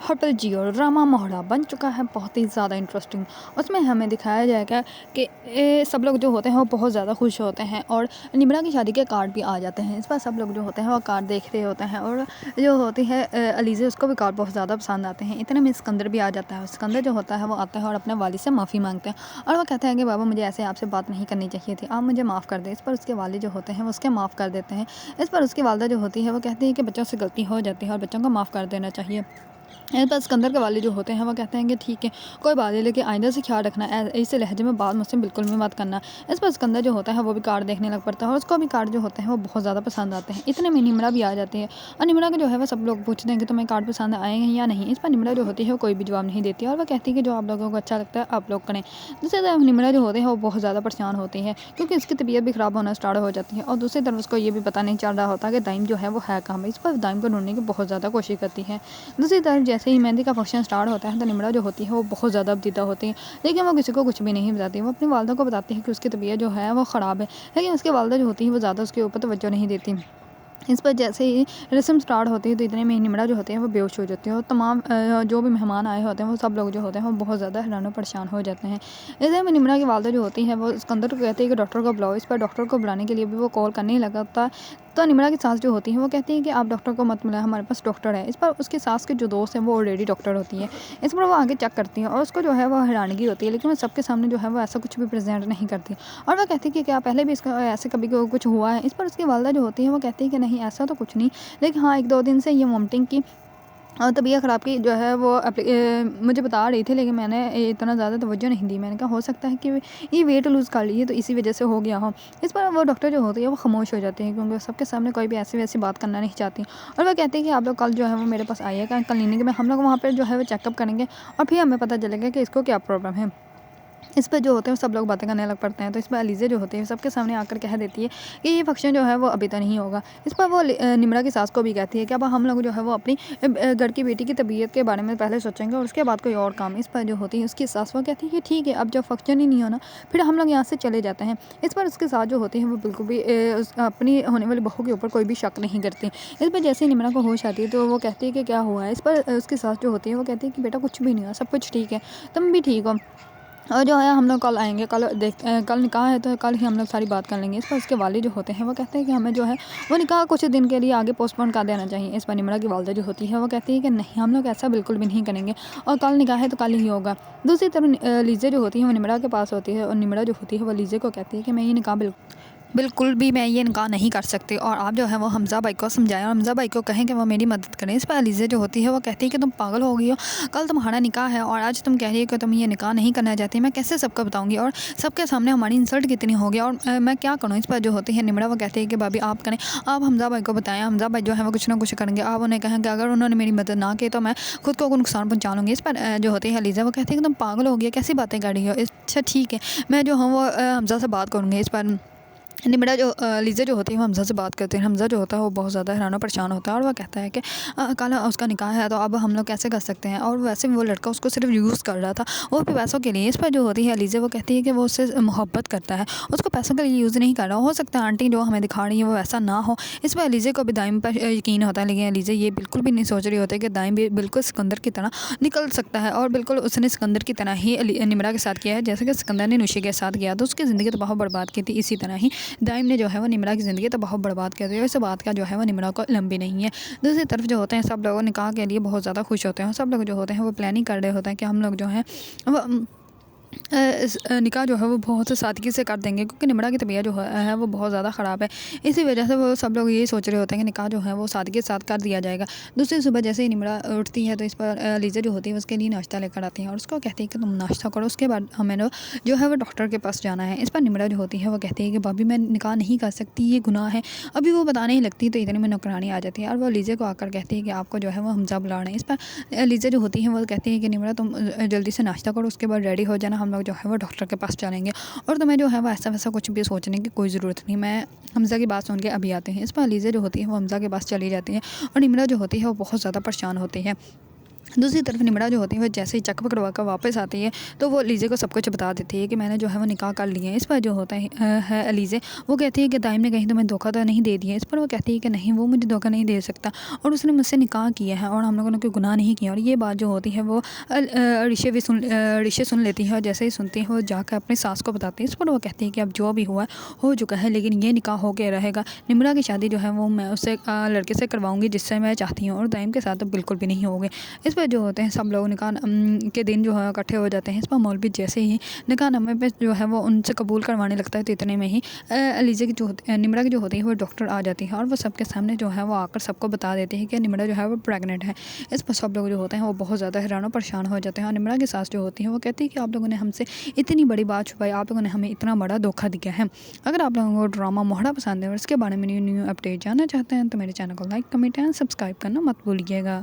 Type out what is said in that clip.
Hotel जियो drama मोहरा बन चुका है बहुत ही ज़्यादा इंटरेस्टिंग। उसमें हमें दिखाया जाएगा कि सब लोग जो होते हैं वो बहुत ज़्यादा खुश होते हैं और निम्रा की शादी के कार्ड भी आ जाते हैं। इस पर सब लोग जो होते हैं वो कार्ड देख रहे होते हैं और जो होती है अलीज़ा, उसको भी कार्ड बहुत ज़्यादा पसंद आते हैं। इतने में सिकंदर भी आ जाता है। सिकंदर जो होता है वो आता है और अपने वालिद से माफ़ी मांगते हैं और वो कहते हैं कि बाबा मुझे ऐसे आपसे बात नहीं करनी चाहिए थी, आप मुझे माफ़ कर दें। इस पर उसके वालिद जो होते हैं वो उसके माफ़ कर देते हैं। इस पर उसकी वालदा जो होती है वो कहती है कि बच्चों से गलती हो जाती है और बच्चों को माफ़ कर देना चाहिए। इस पर सिकंदर के वाले जो होते हैं वो कहते हैं कि ठीक है, कोई बात नहीं, लेकिन आइंदा से ख्याल रखना, ऐसे लहजे में बात मुझसे बिल्कुल भी मत करना। इस पर सिकंदर जो होता है वो भी कार्ड देखने लग पड़ता है और उसको भी कार्ड जो होते हैं वो बहुत ज़्यादा पसंद आते हैं। इतने में निम्रा भी आ जाती है और निम्रा के जो है वो सब लोग पूछते हैं कि तुम्हें कार्ड पसंद आएंगे या नहीं। इस पर निम्रा जो होती है वो कोई भी जवाब नहीं देती और वह कहती है कि जो आप लोगों को अच्छा लगता है आप लोग करें। दूसरी तरफ निम्रा जो होते हैं वो बहुत ज़्यादा परेशान होती है क्योंकि इसकी तबीयत भी ख़राब होना स्टार्ट हो जाती है और दूसरी तरफ उसको ये भी पता नहीं चल रहा होता कि दाइम जो है वो है कहाँ। इस पर दाइम को ढूंढने की बहुत ज़्यादा कोशिश करती है। दूसरी तरफ जैसे ही मेहंदी का फंक्शन स्टार्ट होता है तो निम्रा जो होती है वो बहुत ज़्यादा अपदीदा होती है, लेकिन वो किसी को कुछ भी नहीं बताती। वो अपनी वालदा को बताती है कि उसकी तबीयत जो है वो ख़राब है, लेकिन उसकी वालदा जो होती है वो ज़्यादा उसके ऊपर तवज्जो नहीं देती। इस पर जैसे ही रस्म स्टार्ट होती है तो इतने में निम्रा जो होते हैं वो बेहोश हो जाती है और तमाम जो भी मेहमान आए होते हैं वो सब लोग जो होते हैं वो बहुत ज़्यादा हैरान और परेशान हो जाते हैं। इधर में निम्रा की वालदा जो होती है वो सिकंदर को कहती है कि डॉक्टर को बुलाओ। इस पर डॉक्टर को बुलाने के लिए भी वो कॉल करने ही लगाता। तो निम्रा की सास जो होती है वो कहती है कि आप डॉक्टर को मत बुलाएं, हमारे पास डॉक्टर है। इस पर उसकी सास के जो दोस्त हैं वो ऑलरेडी डॉक्टर होती है। इस पर वो आगे चेक करती है और उसको जो है वो हैरानगी होती है, लेकिन वो सबके सामने जो है वो ऐसा कुछ भी प्रेजेंट नहीं करती और वह कहती है कि क्या पहले भी इसका ऐसे कभी कुछ हुआ है। इस पर उसकी वालदा जो होती है वो कहती है कि नहीं, ऐसा तो कुछ नहीं, लेकिन हाँ 1-2 दिन से ये वोमिटिंग की और तबीयत ख़राब की जो है वो मुझे बता रही थी, लेकिन मैंने इतना ज़्यादा तवज्जो नहीं दी। मैंने कहा हो सकता है कि ये वेट लूज़ कर लिए तो इसी वजह से हो गया हो। इस पर वो डॉक्टर जो होती है वो खामोश हो जाती है क्योंकि सबके सामने कोई भी ऐसी वैसी बात करना नहीं चाहती और वह कहती है कि आप लोग कल जो है वो मेरे पास आइएगा क्लिनिक में, हम लोग वहाँ पर जो है वो चेकअप करेंगे और फिर हमें पता चलेगा कि इसको क्या प्रॉब्लम है। इस पर जो होते हैं सब लोग बातें करने लग पड़ते हैं। तो इस पर अलीज़ा जो होती है सबके सामने आकर कह देती है कि ये फंक्शन जो है वो अभी तो नहीं होगा। इस पर वो निम्रा की सास को भी कहती है कि अब हम लोग जो है वो अपनी घर की बेटी की तबीयत के बारे में पहले सोचेंगे और उसके बाद कोई और काम। इस पर जो होती है उसकी सास वो कहती है कि ठीक है, अब जब फंक्शन ही नहीं होना फिर हम लोग यहाँ से चले जाते हैं। इस पर उसके साथ जो होती है वो बिल्कुल भी अपनी होने वाली बहू के ऊपर कोई भी शक नहीं करती। इस पर जैसे ही निम्रा को होश आती है तो वो कहती है कि क्या हुआ है। इस पर उसकी सास जो होती है वो कहती है कि बेटा कुछ भी नहीं हुआ, सब कुछ ठीक है, तुम भी ठीक हो और जो है हम लोग कल आएंगे, कल देखते हैं, कल निकाह है तो कल ही हम लोग सारी बात कर लेंगे। इस पर उसके वालिद जो होते हैं वो कहते हैं कि हमें जो है वो निकाह कुछ दिन के लिए आगे पोस्टपोन कर देना चाहिए। इस पर निम्रा की वालदा जो होती है वो कहती है कि नहीं, हम लोग ऐसा बिल्कुल भी नहीं करेंगे और कल निकाह है तो कल ही होगा। दूसरी तरफ लीज़ा जो होती है वो निम्रा के पास होती है और निम्रा जो होती है वो लीज़ा को कहती है कि मैं ये निकाह बिल्कुल भी मैं ये इनकार नहीं कर सकती और आप जो है वो हमज़ा भाई को समझाएं और हमज़ा भाई को कहें कि वो मेरी मदद करें। इस पर अलीज़ा जो होती है वो कहती है कि तुम पागल हो गई हो, कल तुम्हारा निकाह है और आज तुम कह रही हो कि तुम ये निकाह नहीं करना चाहती। मैं कैसे सबको बताऊंगी और सबके सामने हमारी इंसल्ट कितनी होगी और मैं क्या करूँ। इस पर जो होती है निम्रा वो कहती है कि भाभी आप करें, आप हमज़ा भाई को बताएं, हमज़ा भाई जो है वो कुछ ना कुछ करेंगे। आप उन्हें कहें कि अगर उन्होंने मेरी मदद ना की तो मैं खुद को नुकसान पहुँचा लूँगी। इस पर जो होती है अलीज़ा वो कहती है कि तुम पागल हो गई, कैसी बातें कर रही हो। अच्छा ठीक है, मैं जो हूँ वो हमज़ा से बात करूँगी। इस पर निम्रा जो लीज़ा जो होती है वो हमज़ा से बात करते हैं। हमज़ा जो होता है वो बहुत ज़्यादा हैरान और परेशान होता है और वह कहता है कि कल उसका निकाह है तो अब हम लोग कैसे कर सकते हैं और वैसे वो लड़का उसको सिर्फ यूज़ कर रहा था वो भी पैसों के लिए। इस पर जो होती है लीज़ा वो कहती है कि वो उससे मोहब्बत करता है, उसको पैसों के लिए यूज़ नहीं कर रहा। हो सकता है आंटी जो हमें दिखा रही है वो वैसा ना हो। इस पर लीज़ा को भी दाइम पर यकीन होता है, लेकिन लीज़ा ये बिल्कुल भी नहीं सोच रही होती कि दाइम भी बिल्कुल सिकंदर की तरह निकल सकता है और बिल्कुल उसने सिकंदर की तरह ही निम्रा के साथ किया है जैसे कि सिकंदर ने नुशी के साथ किया। तो उसकी ज़िंदगी तो बहुत बर्बाद की थी, इसी तरह ही दाइम ने जो है निम्रा की ज़िंदगी तो बहुत बर्बाद कर दी है। इस बात का जो है वो निम्रा को लंबी नहीं है। दूसरी तरफ जो होते हैं सब लोग निकाह के लिए बहुत ज़्यादा खुश होते हैं। सब लोग जो होते हैं वो प्लानिंग कर रहे होते हैं कि हम लोग जो हैं वो निकाह जो है वो बहुत सादगी से कर देंगे क्योंकि निम्रा की तबीयत जो है वो बहुत ज़्यादा ख़राब है। इसी वजह से वो सब लोग ये सोच रहे होते हैं कि निकाह जो है वो सादगी के साथ कर दिया जाएगा। दूसरी सुबह जैसे ही निम्रा उठती है तो इस पर लीज़ा जो होती है उसके लिए नाश्ता लेकर आती है और उसको कहती है कि तुम नाश्ता करो, उसके बाद हमें जो है वो डॉक्टर के पास जाना है। इस पर निम्रा जो होती है वो कहती है कि भाभी मैं निकाह नहीं कर सकती, ये गुनाह है। अभी वो बताने ही लगती तो इतने में नौकरानी आ जाती है और वो लीज़ा को आकर कहती है कि आपको जो है वो हमज़ा बुला रहे हैं। इस पर लीज़ा जो होती है वो कहती है कि निम्रा तुम जल्दी से नाश्ता करो, उसके बाद रेडी हो जाना, हम लोग जो है वो डॉक्टर के पास चलेंगे और तुम्हें जो है वो ऐसा वैसा कुछ भी सोचने की कोई ज़रूरत नहीं, मैं हमज़ा की बात सुन के अभी आते हैं। इस पर अलीज़ा जो होती है वो हमज़ा के पास चली जाती है और निम्रा जो होती है वो बहुत ज़्यादा परेशान होती है। दूसरी तरफ निम्रा जो होती है वो जैसे ही चेक पकड़वा कर वापस आती है तो वो अलीज़े को सब कुछ बता देती है कि मैंने जो है वो निकाह कर लिया है। इस पर जो होता है अलीज़े वो कहती है कि दाइम ने कहीं तुम्हें धोखा तो नहीं दे दिया। इस पर वो कहती है कि नहीं, वो मुझे धोखा नहीं दे सकता और उसने मुझसे निकाह किया है और हम लोगों ने कोई गुनाह नहीं किया। और ये बात जो होती है वो ऋषि सुन लेती है और जैसे ही सुनती है वो जाकर अपनी सास को बताती है। इस पर वो कहती है कि अब जो भी हुआ है हो चुका है, लेकिन ये निकाह हो के रहेगा। निम्रा की शादी जो है वो मैं उससे लड़के से करवाऊँगी जिससे मैं चाहती हूँ, और दाइम के साथ अब बिल्कुल भी नहीं होगी। इस पर जो होते हैं सब लोग निकाह के दिन जो है इकट्ठे हो जाते हैं। इस पर मौलवी जैसे ही निकाहनामे पे जो है वो उनसे कबूल करवाने लगता है तो इतने में ही अलीज़े की जो निम्रा की जो होती है वो डॉक्टर आ जाती है और वो सबके सामने जो है वो आकर सबको बता देती है कि निम्रा जो है वो प्रेग्नेंट है। इस पर सब लोग जो होते हैं वो बहुत ज़्यादा हैरान और परेशान हो जाते हैं। और निम्रा की सास जो होती है वो कहती है कि आप लोगों ने हमसे इतनी बड़ी बात छुपाई, आप लोगों ने हमें इतना बड़ा धोखा दिया है। अगर आप लोगों को ड्रामा मोहरा पसंद है और इसके बारे में न्यू अपडेट जानना चाहते हैं तो मेरे चैनल को लाइक, कमेंट एंड सब्सक्राइब करना मत भूलिएगा।